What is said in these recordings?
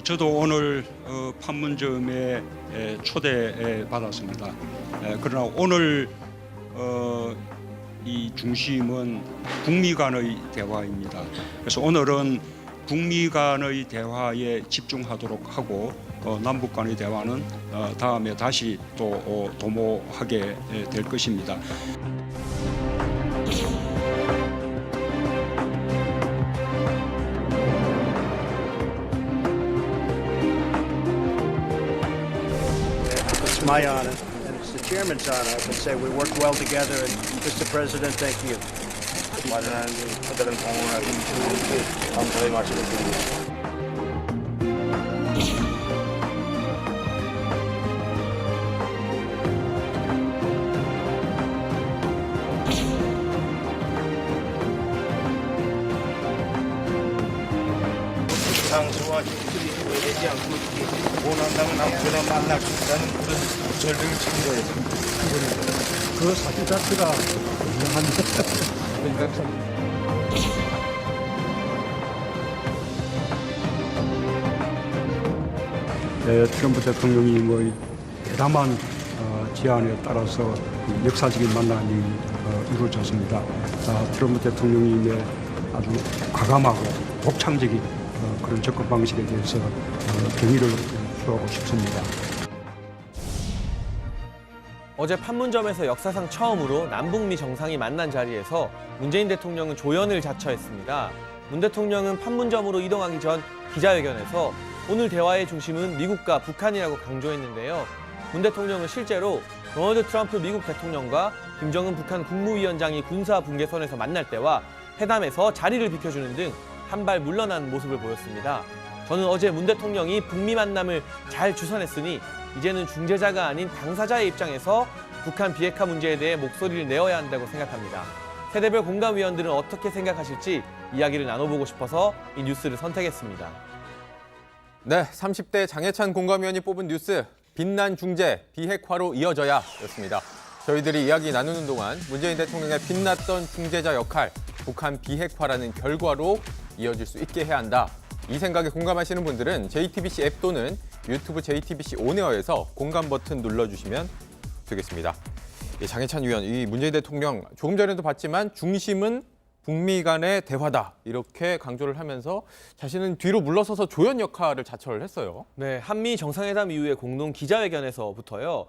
저도 오늘 판문점에 초대받았습니다. 그러나 오늘 이 중심은 북미 간의 대화입니다. 그래서 오늘은 북미 간의 대화에 집중하도록 하고 남북 간의 대화는 다음에 다시 또 도모하게 될 것입니다. It's my honor, and it's the chairman's honor. I can say we work well together, and Mr. President, thank you. 마련하는 커다란 방문을 주님께 감사의 말씀을 드립니다. 상수와 힘들이 되지 않고 원한다면 남편을 만날 수 있다는 그런 절벽을 지킨 거예요. 그 사실 자체가 유명한데. 트럼프 대통령이 뭐 대담한 제안에 따라서 역사적인 만남이 이루어졌습니다. 트럼프 대통령님의 아주 과감하고 독창적인 그런 접근 방식에 대해서 경의를 표하고 싶습니다. 어제 판문점에서 역사상 처음으로 남북미 정상이 만난 자리에서 문재인 대통령은 조연을 자처했습니다. 문 대통령은 판문점으로 이동하기 전 기자회견에서 오늘 대화의 중심은 미국과 북한이라고 강조했는데요. 문 대통령은 실제로 도널드 트럼프 미국 대통령과 김정은 북한 국무위원장이 군사 분계선에서 만날 때와 회담에서 자리를 비켜주는 등 한 발 물러난 모습을 보였습니다. 저는 어제 문 대통령이 북미 만남을 잘 주선했으니 이제는 중재자가 아닌 당사자의 입장에서 북한 비핵화 문제에 대해 목소리를 내어야 한다고 생각합니다. 세대별 공감위원들은 어떻게 생각하실지 이야기를 나눠보고 싶어서 이 뉴스를 선택했습니다. 네, 30대 장해찬 공감위원이 뽑은 뉴스, 빛난 중재, 비핵화로 이어져야 였습니다. 저희들이 이야기 나누는 동안 문재인 대통령의 빛났던 중재자 역할, 북한 비핵화라는 결과로 이어질 수 있게 해야 한다. 이 생각에 공감하시는 분들은 JTBC 앱 또는 유튜브 JTBC 온에어에서 공감 버튼 눌러주시면 되겠습니다. 장해찬 위원, 이 문재인 대통령 조금 전에도 봤지만 중심은 북미 간의 대화다 이렇게 강조를 하면서 자신은 뒤로 물러서서 조연 역할을 자처를 했어요. 네, 한미 정상회담 이후에 공동 기자회견에서부터요.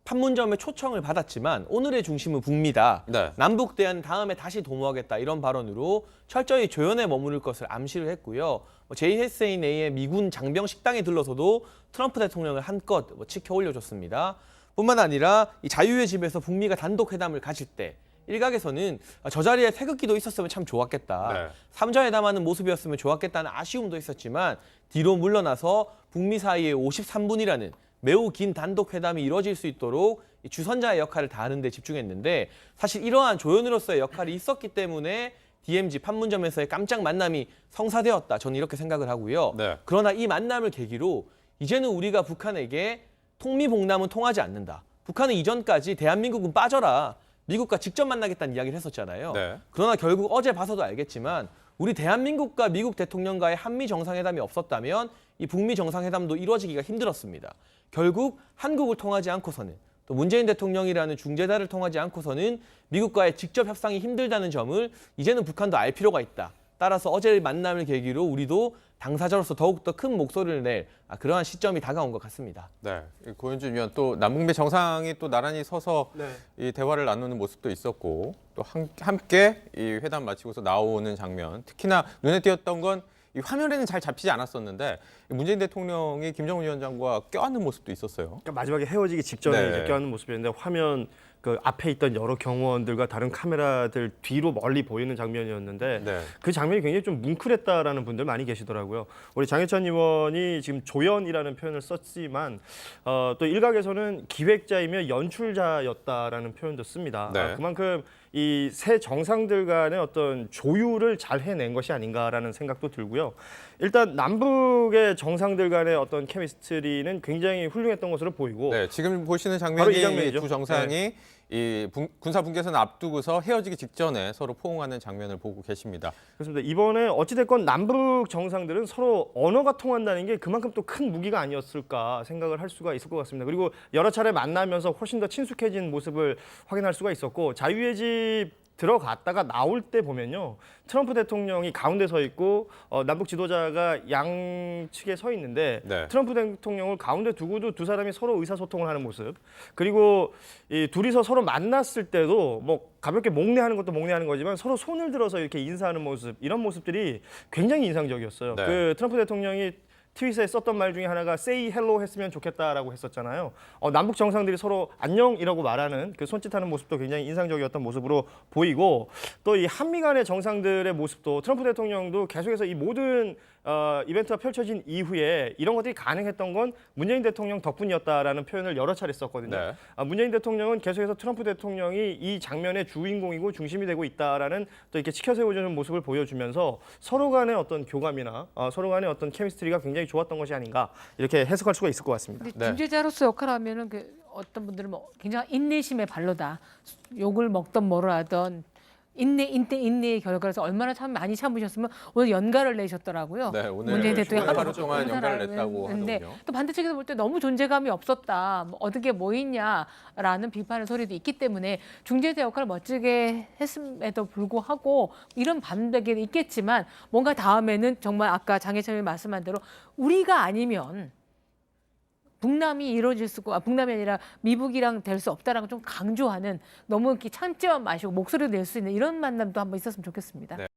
판문점에 초청을 받았지만 오늘의 중심은 북미다. 네. 남북 대화는 다음에 다시 도모하겠다 이런 발언으로 철저히 조연에 머무를 것을 암시를 했고요. JSA의 미군 장병 식당에 들러서도 트럼프 대통령을 한껏 치켜 올려줬습니다. 뿐만 아니라 이 자유의 집에서 북미가 단독 회담을 가질 때 일각에서는 저 자리에 태극기도 있었으면 참 좋았겠다. 네. 3자 회담하는 모습이었으면 좋았겠다는 아쉬움도 있었지만 뒤로 물러나서 북미 사이에 53분이라는 매우 긴 단독 회담이 이뤄질 수 있도록 주선자의 역할을 다하는 데 집중했는데 사실 이러한 조연으로서의 역할이 있었기 때문에 DMZ 판문점에서의 깜짝 만남이 성사되었다. 저는 이렇게 생각을 하고요. 네. 그러나 이 만남을 계기로 이제는 우리가 북한에게 통미봉남은 통하지 않는다. 북한은 이전까지 대한민국은 빠져라. 미국과 직접 만나겠다는 이야기를 했었잖아요. 네. 그러나 결국 어제 봐서도 알겠지만 우리 대한민국과 미국 대통령과의 한미 정상회담이 없었다면 이 북미 정상회담도 이루어지기가 힘들었습니다. 결국 한국을 통하지 않고서는 또 문재인 대통령이라는 중재자를 통하지 않고서는 미국과의 직접 협상이 힘들다는 점을 이제는 북한도 알 필요가 있다. 따라서 어제 만남을 계기로 우리도 당사자로서 더욱더 큰 목소리를 낼 그러한 시점이 다가온 것 같습니다. 네, 고현준 위원 또 남북미 정상이 또 나란히 서서 이 대화를 나누는 모습도 있었고 또 함께 이 회담 마치고서 나오는 장면, 특히나 눈에 띄었던 건 이 화면에는 잘 잡히지 않았었는데 문재인 대통령이 김정은 위원장과 껴안는 모습도 있었어요. 그러니까 마지막에 헤어지기 직전에 네. 이제 껴안는 모습이었는데 화면 그 앞에 있던 여러 경호원들과 다른 카메라들 뒤로 멀리 보이는 장면이었는데 네. 그 장면이 굉장히 좀 뭉클했다라는 분들 많이 계시더라고요. 우리 장해찬 의원이 지금 조연이라는 표현을 썼지만 또 일각에서는 기획자이며 연출자였다라는 표현도 씁니다. 네. 그만큼 이 새 정상들 간의 어떤 조율을 잘 해낸 것이 아닌가라는 생각도 들고요. 일단 남북의 정상들 간의 어떤 케미스트리는 굉장히 훌륭했던 것으로 보이고 네, 지금 보시는 바로 이 장면이 장면이죠. 두 정상이 이 군사 분계선 앞두고서 헤어지기 직전에 서로 포옹하는 장면을 보고 계십니다. 그렇습니다. 이번에 어찌됐건 남북 정상들은 서로 언어가 통한다는 게 그만큼 또 큰 무기가 아니었을까 생각을 할 수가 있을 것 같습니다. 그리고 여러 차례 만나면서 훨씬 더 친숙해진 모습을 확인할 수가 있었고 자유의 집 들어갔다가 나올 때 보면요. 트럼프 대통령이 가운데 서 있고 남북 지도자가 양측에 서 있는데 네. 트럼프 대통령을 가운데 두고도 두 사람이 서로 의사소통을 하는 모습. 그리고 이 둘이서 서로 만났을 때도 뭐 가볍게 목례하는 것도 목례하는 거지만 서로 손을 들어서 이렇게 인사하는 모습. 이런 모습들이 굉장히 인상적이었어요. 네. 그 트럼프 대통령이 트윗에 썼던 말 중에 하나가 say hello 했으면 좋겠다라고 했었잖아요. 남북 정상들이 서로 안녕이라고 말하는 그 손짓하는 모습도 굉장히 인상적이었던 모습으로 보이고 또 이 한미 간의 정상들의 모습도 트럼프 대통령도 계속해서 이 모든 이벤트가 펼쳐진 이후에 이런 것들이 가능했던 건 문재인 대통령 덕분이었다라는 표현을 여러 차례 썼거든요. 네. 문재인 대통령은 계속해서 트럼프 대통령이 이 장면의 주인공이고 중심이 되고 있다라는 또 이렇게 치켜세워주는 모습을 보여주면서 서로 간의 어떤 교감이나 서로 간의 어떤 케미스트리가 굉장히 좋았던 것이 아닌가 이렇게 해석할 수가 있을 것 같습니다. 근데 네. 중재자로서 역할하면은 어떤 분들은 뭐 굉장히 인내심의 발로다. 욕을 먹던 뭐를 하던 인내의 결과라서 얼마나 참 많이 참으셨으면 오늘 연가를 내셨더라고요. 네, 오늘 문재인 대통령 하루 동안 연가를 냈다고 하는데 하더군요. 또 반대쪽에서 볼 때 너무 존재감이 없었다. 뭐 어떻게 뭐 있냐라는 비판의 소리도 있기 때문에 중재자 역할을 멋지게 했음에도 불구하고 이런 반대가 있겠지만 뭔가 다음에는 정말 아까 장혜찬이 말씀한 대로 우리가 아니면 북남이 이루어질 수가 북남이 아니라 미북이랑 될 수 없다라고 좀 강조하는 너무 이렇게 참지만 마시고 목소리를 낼 수 있는 이런 만남도 한번 있었으면 좋겠습니다. 네.